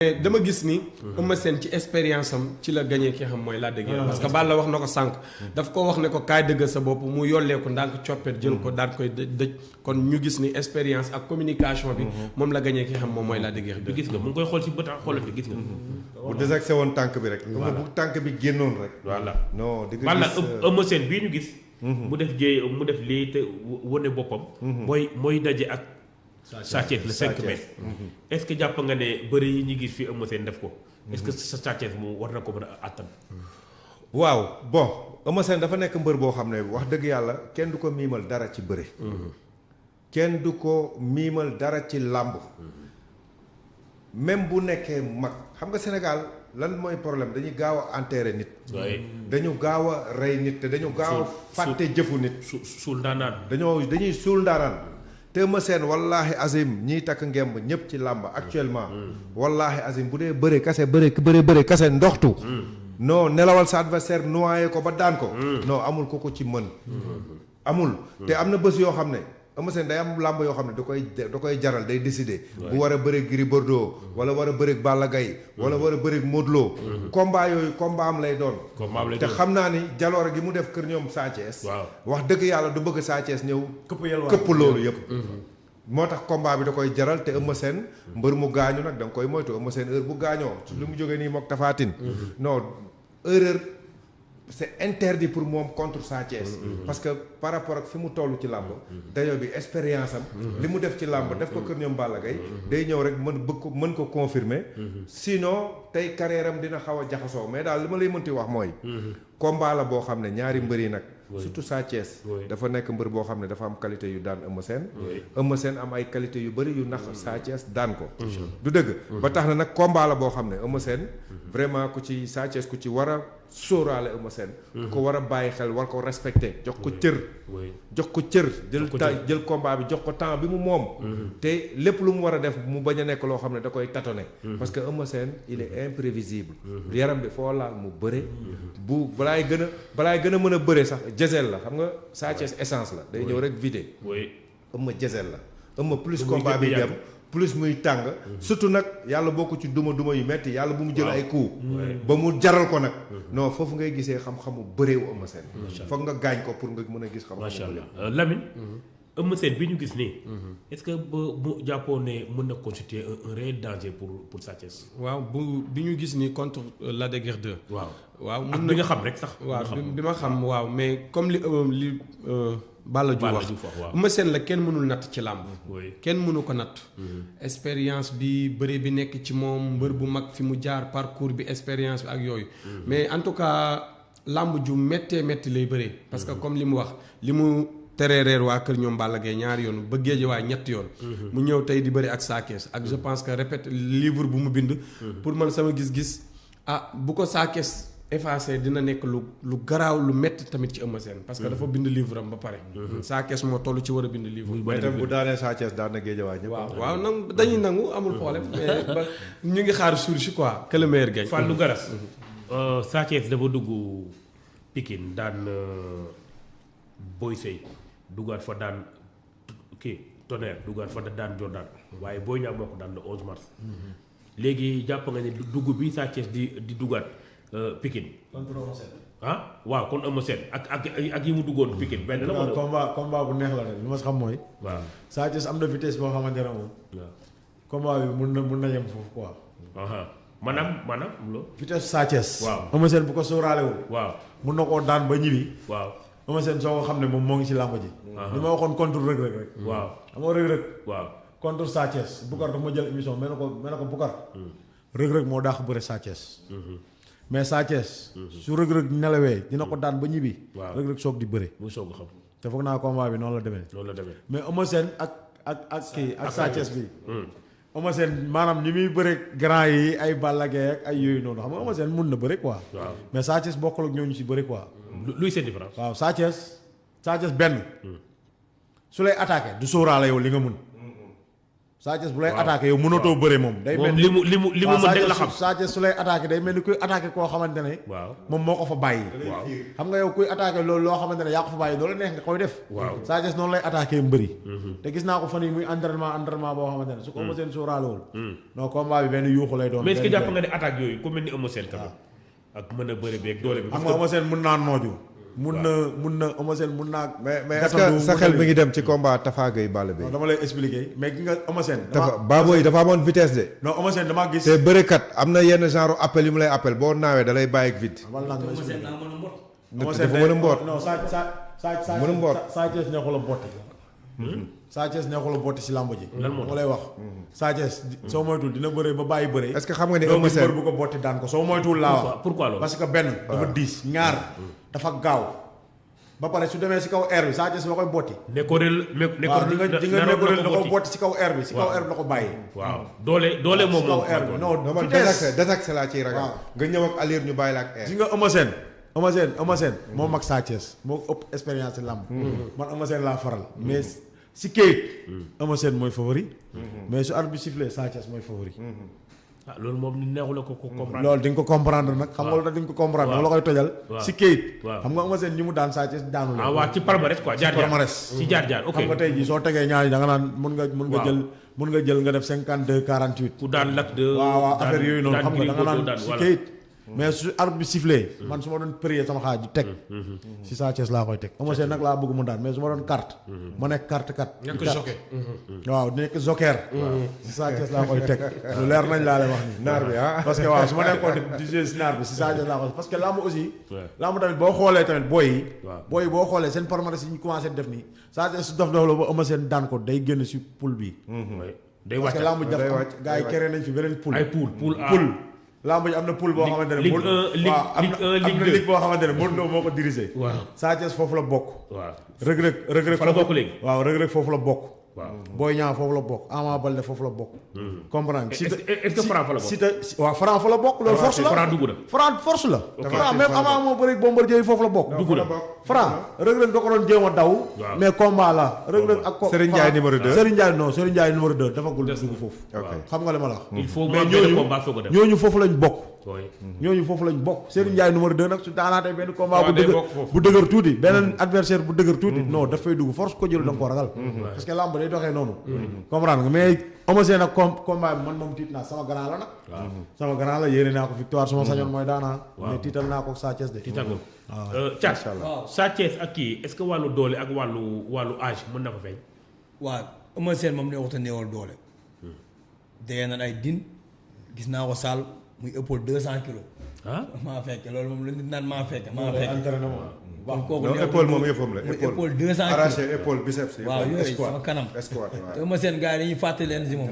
mais dama gis ni. Eumeu Sène ci expérience am ci la gagné ki xam mooy Lac de Guiers. parce que Balla wax na ko sànq. daf ko wax ne ko kaay dëggal sa bopp mu yolleeku ndànk coppet jël ko daan koy dëj kon ñu gis ni expérience ak communication bi. moom la gagné ki xam moom mooy Lac de Guiers. gis nga mu ngi koy xool ci bët xoolal fi gis nga. bu désaxé woon tànk bi rek. voilà bu tànk bi génnoon rek. voilà non di nga Balla gis Eumeu Sène bii ñu gis. mu def jéey mu def lii te wane boppam. mooy daje ak. Sa Thiès le 5 mai. est-ce que jàpp nga ne bëri yi ñu gis fii Eumeu Sène def ko. est-ce que Sa Thiès moom war na ko mën a àttan. waaw bon Eumeu Sène dafa nekk mbër boo xam ne wax dëgg yàlla kenn du ko miimal dara ci bëre. kenn du ko miimal dara ci làmb. même bu nekkee mag xam nga Sénégal lan mooy problème dañuy gaaw a enterrer nit. dañu gaaw a rey nit te dañu gaaw a fàtte jëfu nit. suul ndaanaan. dañuy suul ndaanaan. te Eumeu Sène wallaahi azim ñiy takk ngemb ñëpp ci làmb actuellement. wallaahi azim bu dee bëre kase ndoxtu. non nelawal sa adversaire noyé ko ba daan ko. non amul ko ci mën. amul te am na bés yoo xam ne Eumeu Sène day am làmb yoo xam ne da koy jaral day décider. bu war a bëreeg Gris Bordeaux wala war a bëreeg Balla Gaye wala war a bëreeg Modou Lo. combat yooyu combat am lay doon. te xam naa ni jaloore gi mu def kër ñoom Sa Thiès. wax dëgg yàlla du bëgg Sa Thiès ñëw. këpp loolu yëpp. moo tax combat bi da koy jaral te Eumeu Sène mbër mu gaañu nag da nga koy moytu Eumeu Sène heure bu gaañoo su li mu jógee nii mook Tapha Tine. non erreur. c'est interdit pour moom contre Sa Thiès. parce que par rapport ak fi mu toll ci làmb. dayo bi expérience am. li mu def ci làmb def ko kër ñoom Balla Gaye day ñëw rek mën ko confirmer. sinon tey carrière am dina xaw a jaxasoo mais daal li ma lay mënti wax mooy. combat la boo xam ne ñaari mbër yi nag. surtout Sa Thiès. dafa nekk mbër boo xam ne dafa am qualité yu daan Eumeu Sène. Eumeu Sène am ay qualité yu bëri yu nax Sa Thiès daan ko. du dëgg. ba tax na nag combat la boo xam ne Eumeu Sène vraiment ku ci Sa Thiès ku ci war a sóoraale Eumeu Sène. ko war a bàyyi xel war ko respecté jox ko cër. jox ko cër jël combat bi jox ko temps bi mu moom. te lépp lu mu war a def mu bañ a nekk loo xam ne da koy tâtonner. parce que Eumeu Sène il est imprévisible. yaram bi foo laal mu bëre. bu balaay gën a mën a bëre sax jësel la xam nga Sa Thiès essence la. day ñëw rek vider. Eumeu jësel la. Eumeu plus combat bi dem. plus muy tàng. surtout nag yàlla boo ko ci duma yu metti yàlla bu mu jël ay coups. ba mu jaral ko nag. non foofu ngay gisee xam-xamu bëreewu Eumeu Sène. foog nga gaañ ko pour nga mën a gis xam-xamu. macha allah Lamine. Eumeu Sène bi ñu gis nii. est-ce que bu jàppoo ne mën na constituer un réel danger pour Sa Thiès. waaw bi ñu gis ni contre Lac de Guiers 2. waaw ak bi nga xam rek sax. waaw bi ma xam waaw mais comme li Balla Diouf wax Eumeu Sène la kenn mënul natt ci làmb. kenn mënu ko natt. expérience bi bëre bi nekk ci moom mbër bu mag fi mu jaar parcours bi expérience bi ak yooyu. mais en tout cas làmb ju méttee métti lay bëree. parce que comme li mu wax li mu teree reer waa kër ñoom Balla Gaye ñaari yoon ba Guédiawaye ñetti yoon. mu ñëw tey di bëri ak Sa Thiès ak je pense que répète livre bu mu bind. pour man sama gis-gis bu ko Sa Thiès effacé dina nekk lu garaaw lu métti tamit ci Eumeu Sène parce que dafa bind livre am ba pare. Sa Thiès moo toll ci war a bind livre. mais tam bu daanee Sa Thiès daan na Guédiawaye ñëpp. waaw nangu dañuy nangu amul problème mais ba ñu ngi xaar suur si quoi que le meilleur gagne. Fallou Garas. Sa Thiès dafa dugg Pikine daan Boy Sey duggaat fa daan Tonnerre duggaat fa daan Jordan waaye Boy Niang moo ko daan le 11 mars. léegi jàpp nga ne dugg bi Sa Thiès di duggaat. Pikine. contre Eumeu Sène. waaw kon Eumeu Sène ak yi mu duggoon Pikine benn la wala. combat bu neex la rek li ma xam mooy. waaw Sa Thiès am na vitesse boo xamante ne moom. waaw combat bi mun na yem foofu quoi. maanaam loolu. vitesse Sa Thiès. waaw Eumeu Sène bu ko sóoraalewul. waaw mun na koo daan ba ñibbi. waaw Eumeu Sène soo ko xam ne moom moo ngi ci làmb ji. li ma waxoon contre Reug Reug rek. waaw xam nga Reug Reug. waaw contre Sa Thiès Boucar dafa ma jël émission mel na ko Boucar. Reug Reug moo daax bëre Sa Thiès. mais Sa Thiès su Reug Reug nelawee dina ko daan ba ñibbi. waaw Reug Reug soog di bëre. mu soog a xam. te foog naa combat bi noonu la demee. mais Eumeu Sène ak Sa Thiès bi. Eumeu Sène maanaam ñi muy bëre grand yi ay Balla Gaye ak ay yooyu noonu xam nga Eumeu Sène mun na bëre quoi. waaw mais Sa Thiès bokkul ak ñooñu si bëre quoi. luy seen différence. waaw Sa Thiès benn. su lay attaqué du sóoraale yow li nga mun. Sa Thiès bu lay attaqué yow mënatoo bëre moom. day mel ni li mu mën rek la xam. Sa Thiès su lay attaqué day mel ni kuy attaqué koo xamante ne. waaw moom moo ko fa bàyyi. waaw xam nga yow kuy attaqué loolu loo xamante ne yaa ko fa bàyyi loolu neex nga koy def. waaw Sa Thiès noonu lay attaqué mbëri. te gis naa ko fan yii muy entraînement boo xamante ne su ko Eumeu Sène sóoraalewul. non combat bi benn yuuxu lay doon. mais est-ce que jàpp nga ne attaque yooyu ku mel ni Eumeu Sène tamit ak mën a bëre beeg doole bi. xam nga Eumeu Sène mun naa nooju. mun na Eumeu Sène mun naa. mais est-ce que sa xel mi ngi dem ci combat Tafa Gueye Balla Beye. non dama lay expliquer mais gi nga Eumeu Sène. Baboy dafa amoon vitesse de. non Eumeu Sène damaa gis. te bërekat am na yenn genre appel yu mu lay appel boo naawee da lay bàyyi ak vite. wala nga expliquer dafa mën a mboot. non mën a mboot. Sa Thiès neexul a botti. Sa Thiès neexul a botti si làmb ji. lan moo lay wax. Sa Thiès soo moytuwul dina bëree ba bàyyi bëree. est-ce que xam nga ni Eumeu Sène bu ko botti daan ko soo moytuwul laa wax. pourquoi loolu parce que benn dafa diis ñaar dafa gaaw ba pare su demee si kaw air bi Sa Thiès la koy botti. nekkooreel waaw di nga nekkooreel da ko botti si kaw air bi si kaw air bi la ko bàyyi. waaw doole moom si kaw air bi non man désaxé laa ciy ragal. nga ñëw ak allure ñu bàyyi la ak air. si nga Eumeu Sène moom ak Sa Thiès moo ëpp expérience si làmb. man Eumeu Sène laa faral. mais si kayit. Eumeu Sène mooy favori. mais su arbitre bi sifflé Sa Thiès mooy favori. loolu moom neexu la ko comprendre. loolu di nga ko comprendre nag. xam nga loolu di nga ko comprendre. waaw la koy tojal. si kayit. xam nga Eumeu Sène ñi mu daan Sa Thiès daanu la. waaw ci palmarès quoi jaar-jaar ci jaar-jaar ok. xam nga tey jii soo tegee ñaar yi da nga naan mun nga jël nga def 52 48. ku daan Lac 2. waaw affaire yooyu noonu xam nga da nga naan si kayit. mais su arbitre bi sifflé man su ma doon prier sama xaaj teg si Sa Thiès laa koy teg Eumeu Sène nag laa bëgg mu daan mais su ma doon carte ma nekk carte kat nekk jockey waaw nekk joker si Sa Thiès laa koy teg lu leer nañ laa lay wax ni naar bi parce que waaw su ma nekkoon di jouer si naar bi si Sa Thiès laa koy parce que lamb aussi lamb tamit boo xoolee tamit booy yi boo xoolee seen palmarès yi ñu commencé def nii Sa Thiès su dof la ba Eumeu Sène daan ko day génn si poule bi day parce que lamb ji dafa gars yi créé nañ fi beneen poule ay poule lamb ji am na poule boo xamante ne am na ligue boo xamante ne Modou Lo moo ko dirigé. waaw Sa Thiès foofu la bokk. waaw Reug fa la bokk léegi. waaw Reug Reug foofu la bokk. waaw Boy Niang foofu la bokk Ama Baldé foofu la bokk. comprendre est-ce que Franc fa la bokk. waaw Franc fa la bokk loolu force la. Franc dugg na. Franc force la. Franc même Ama moo bëri Bombardier foofu la bokk. dugg na Franc Reug Reug da ko doon jéem a daw. mais combat la Reug Reug ak. Serigne Ndiaye numéro 2 Serigne Ndiaye numéro 2 dafagul dugg foofu. xam nga li ma la wax. il faut mais ñooñu foofu lañ bokk. ñooñu foofu lañ bokk Serigne Ndiaye numéro 2 nag su daanaatee benn combat bu dëgër tuuti beneen adversaire bu dëgër tuuti non dafay dugg force ko jël da nga koo ragal parce que lamb day doxee noonu comprendre nga mais Eumeu Sène ak combat bi man moom tiit naa sama grand la nag sama grand la yéene naa ko victoire suma sañoon mooy daanaa mais tiital naa ko Sa Thiès de tiital nga Thiat Sa Thiès ak kii est-ce que wàllu doole ak wàllu âge mën na ko feeñ waaw Eumeu Sène moom ne waxta néewal doole dégee na ay din gis naa ko Sall muy épaule 200 kilos. maa fekke loolu moom la nit naan maa fekke. kon kooku épaule moom yëppam la épaule 200 kilos arraché épaule biceps. waaw yooyu sama kanam. escouade waaw te Eumeu Sène gars yi dañuy fàtte leen si moom.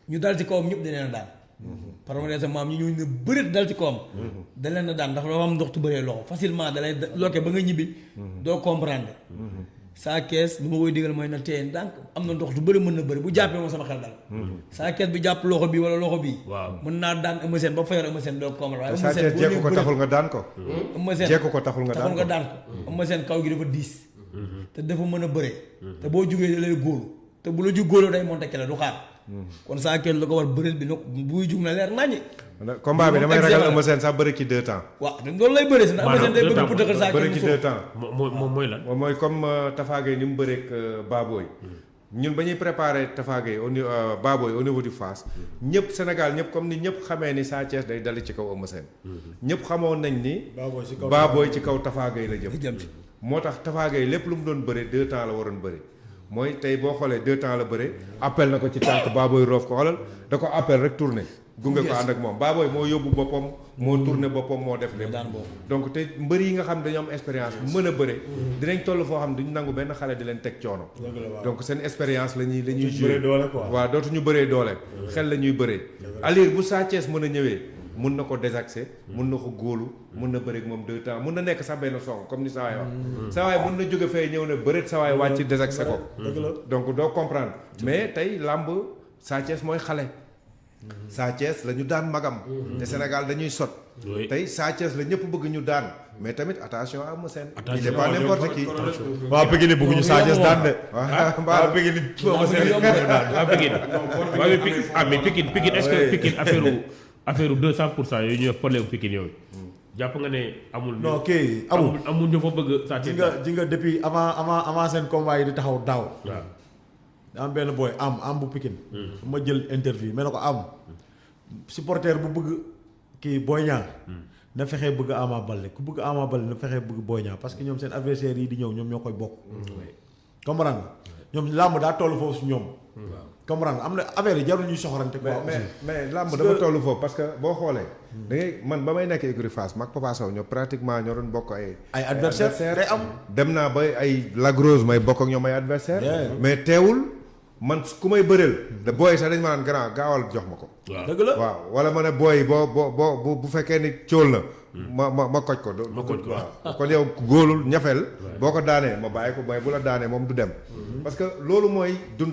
ñu dal ci kawam ñëpp dañ leen a daan. par exemple maam ñu ñëw ne bëreet dal ci kawam. dañ leen a daan ndax dafa am ndox tu bëree loxo facilement da lay loke ba nga ñibbi. doo comprendre. Sa Thiès li ma koy digal mooy na tey ndànk am na ndox du bëri mën na bëri bu jàppee moom sama xel dal. Sa Thiès bi jàpp loxo bi wala loxo bi. waaw mën naa daan Eumeu Sène ba fayor Eumeu Sène doo comprendre waaye. Sa Thiès jekku ko taxul nga daan ko. Eumeu Sène jekku ko taxul nga daan ko Eumeu Sène kaw gi dafa diis. te dafa mën a bëree. te boo jugee da lay góolu te bu la jug góoloo day monté kele du xaar. kon Sa Thiès la ko war bëreel bi nag buy jug na leer naññi. combat bi damay ragal Eumeu Sène sax bëri ci 2 temps. waaw loolu lay bëree si ndax Eumeu Sène day bëgg pour dëkkal Sa Thiès bëri ci 2 temps. mooy lan. mooy comme Tafa Gueye ni mu bëreeg Baboy. ñun ba ñuy préparé Tafa Gueye au niveau Baboy au niveau du Fass. ñëpp Sénégal ñëpp comme ni ñëpp xamee ni Sa Thiès day dali ci kaw Eumeu Sène. ñëpp xamoon nañ ni. Baboy ci kaw Tafa Gueye la jëm. moo tax Tafa Gueye lépp lu mu doon bëre 2 temps la waroon bëri. mooy tey boo xoolee 2 temps la bëre. appel na ko ci tànk Baboy roof ko xoolal da ko appel rek tourné. gunge ko ànd ak moom Baboy moo yóbbu boppam moo tourné boppam moo def lépp donc te mbër yi nga xam dañoo am expérience mën a bëre dinañ toll foo xam duñ nangu benn xale di leen teg coono donc seen expérience la ñuy joué waaw dootuñu bëree doole xel la ñuy bëree alir bu Sa Thiès mën a ñëwee mun na ko désaxé mun na ko góolu mun na bëreeg moom 2 temps mun na nekk sax benn song comme ni saa waay wax saa waay mun na jóge fee ñëw ne bëreet saa waay wàcc désaxé ko donc doo comprendre mais tey làmb Sa Thiès mooy xale Sa Thiès la ñu daan magam. te Sénégal dañuy sot. tey Sa Thiès la ñëpp bëgg ñu daan mais tamit attention à Eumeu Sène. il n'est pas n'importe qui. waa Pikine bëgguñu Sa Thiès daan de. waa Pikine mais Pikine est-ce que Pikine affaire 200% yooyu ñuy wax problème Pikine yooyu. jàpp nga ne amul. non kii amul ñu fa bëgg Sa Thiès. ji nga depuis avant seen combat yi di taxaw daaw. waaw am benn boy am bu Pikine. ma jël interview mais ne ko am. supporter bu bëgg kii Boy Niang. na fexee bëgg Ama Baldé ku bëgg Ama Baldé na fexee bëgg Boy Niang parce que ñoom seen adversaire yi di ñëw ñoom ñoo koy bokk. comprendre nga ñoom làmb daa toll foofu si ñoom. comprendre nga am na affaire yi jarul ñuy soxorante. mais làmb dafa toll foofu parce que boo xoolee. da ngay man ba may nekk écurie Fass mag Papa Sow ñoo pratiquement ñoo doon bokk ay adversaire day am. dem naa ba ay Lagrose may bokk ak ñoom ay adversaire mais teewul man ku may bëreel. da booy sax dañ ma naan grand gaawal jox ma ko. dëgg la waaw wala ma ne booy boo bu fekkee ni cóol na. ma koj ko. ma koj ko waaw kon yow góolul ñafeel. boo ko daanee ma bàyyi ko mais bu la daanee moom du dem. parce que loolu mooy dund.